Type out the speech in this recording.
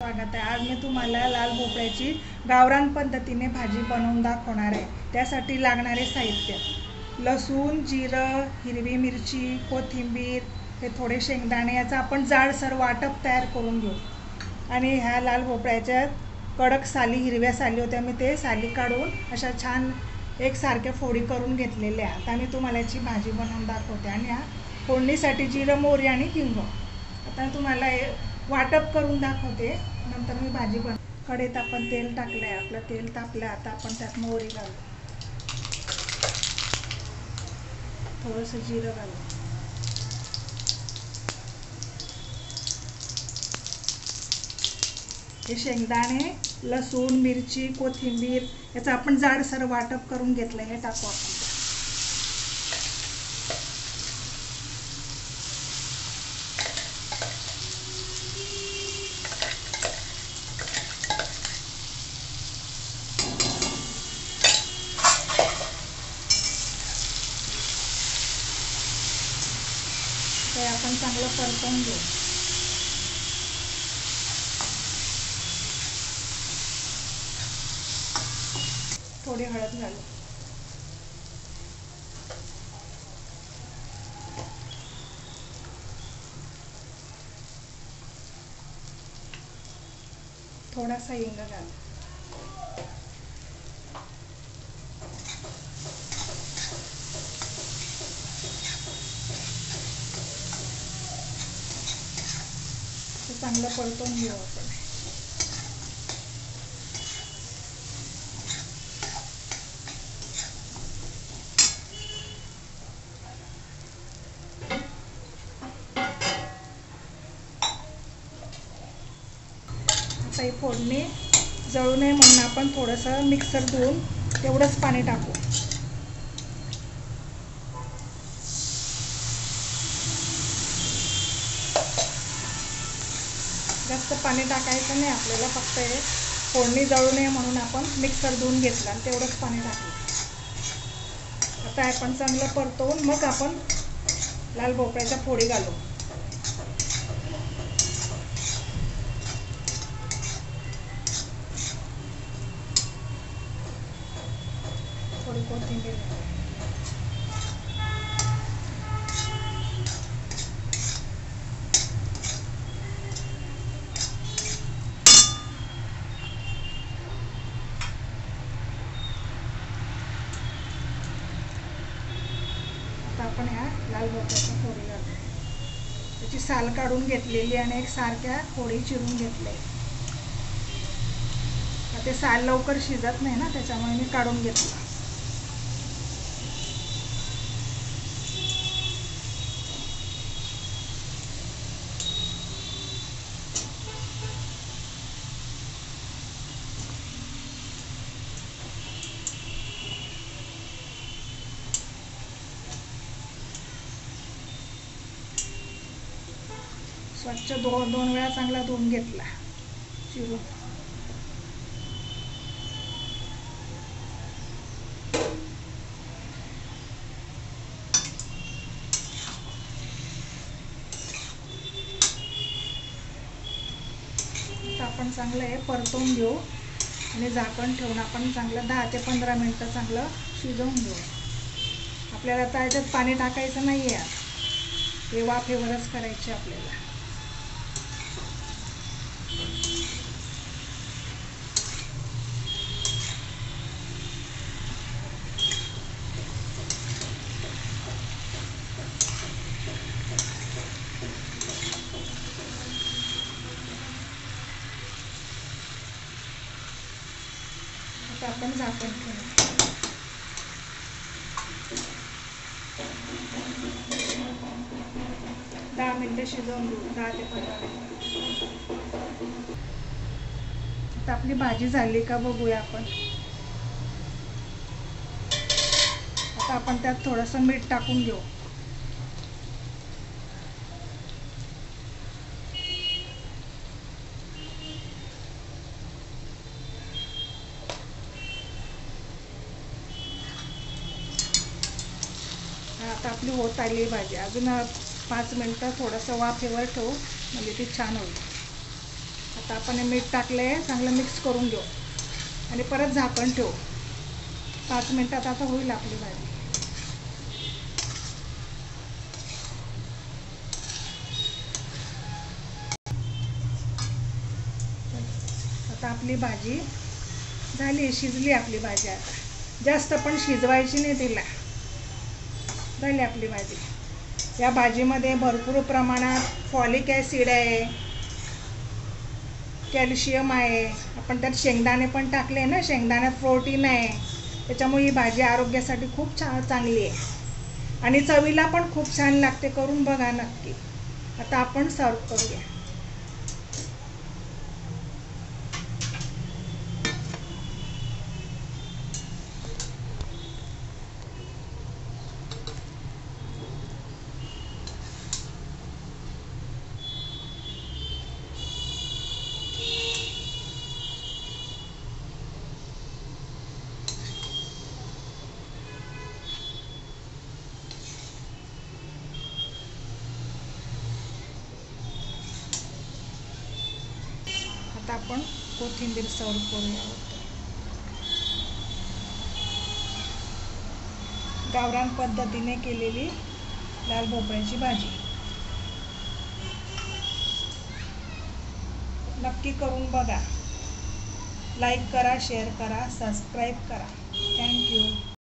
स्वागत आहे। आज मी तुम्हाला लाल भोपळ्याची गावरान पद्धतीने भाजी बनवून दाखवणार आहे। त्यासाठी लागणारे साहित्य: लसूण, जिरं, हिरवी मिरची, कोथिंबीर, हे थोडे शेंगदाणे। याचा आपण जाडसर वाटप तयार करून घेऊ। आणि ह्या लाल भोपळ्याच्या कडक साली, हिरव्या साली होत्या, मी ते साली काढून अशा छान एकसारख्या फोडी करून घेतलेल्या आहेत। आता मी तुम्हाला याची भाजी बनवून दाखवते। आणि ह्या फोडणीसाठी जिरं, मोहरी आणि हिंग। आता तुम्हाला हे वाटप करून दाखवते, नंतर मी भाजी कढईत आपण तेल टाकलंय। आपलं तेल तापलं, आता आपण त्यात मोहरी घालू, थोडंसं जिरं घालू, हे शेंगदाणे, लसूण, मिरची, कोथिंबीर याचं आपण जाडसर वाटप करून घेतलंय, हे टाकू आपण। ते आपण चांगलं परतवून घेऊ। थोडी हळद घालू, थोडासा हिंग घालू, चांगलं परतवून घेऊ आपण। आता ही फोडणी जळू नये म्हणून आपण थोडंसं मिक्सर धुवून तेवढंच पाणी टाकू। जास्त पाणी टाकायचं नाही आपल्याला, फक्त हे फोडणी जळू नये म्हणून आपण मिक्सर धुवून घेतलं आणि तेवढंच पाणी टाकलं। आता आपण चांगलं परतवून मग आपण लाल भोपळ्याच्या फोडी घालू। थोडी कोथिंबीर, आपण ह्या लाल भोपळ्याच्या फोडी घालू। त्याची साल काढून घेतलेली आणि एक सारख्या फोडी चिरून घेतले। ते साल लवकर शिजत नाही ना, त्याच्यामुळे मी काढून घेतलं। स्वच्छ दोन वेळा चांगला धुवून घेतला चिरून। आता आपण चांगलं हे परतवून घेऊ आणि झाकण ठेवून आपण चांगलं 10 ते 15 मिनिटं चांगलं शिजवून घेऊ। आपल्याला आता याच्यात पाणी टाकायचं नाही आहे, हे वाफेवरच करायचे आपल्याला। आता आपण झाकण ठेवू, 10 मिनिटं शिजवून घेऊ, 10 ते 15 मिनिटं। आता आपली भाजी झाली का बघूया आपण। आता आपण त्यात थोडंसं मीठ टाकून घेऊ। आता आपली होत आली भाजी, अजून 5 मिनिटं थोडंसं वाफेवर ठेवू, म्हणजे ती छान होईल। आता आपण हे मीठ टाकले, चांगलं मिक्स करून घेऊ आणि परत झाकण ठेवू. 5 मिनिटात आता होईल आपली भाजी. आता आपली भाजी झाली, शिजली आपली भाजी. आता जास्त पण शिजवायची नाही तिला. झाली आपली भाजी. या भाजीमध्ये भरपूर प्रमाणात फॉलिक ॲसिड आहे, कॅल्शियम आहे. आपण त्यात शेंगदाणे पण टाकले ना, शेंगदाण्यात प्रोटीन आहे. त्याच्यामुळे ही भाजी आरोग्यासाठी खूप चांगली आहे आणि चवीला पण खूप छान लागते. करून बघा नक्की. आता आपण सर्व करूया. आता आपण कोथिंबीर सर्व करूया. गावरान पद्धतीने केलेली लाल भोपळ्याची भाजी. नक्की करून बघा. लाईक करा, शेअर करा, सबस्क्राईब करा. थँक्यू.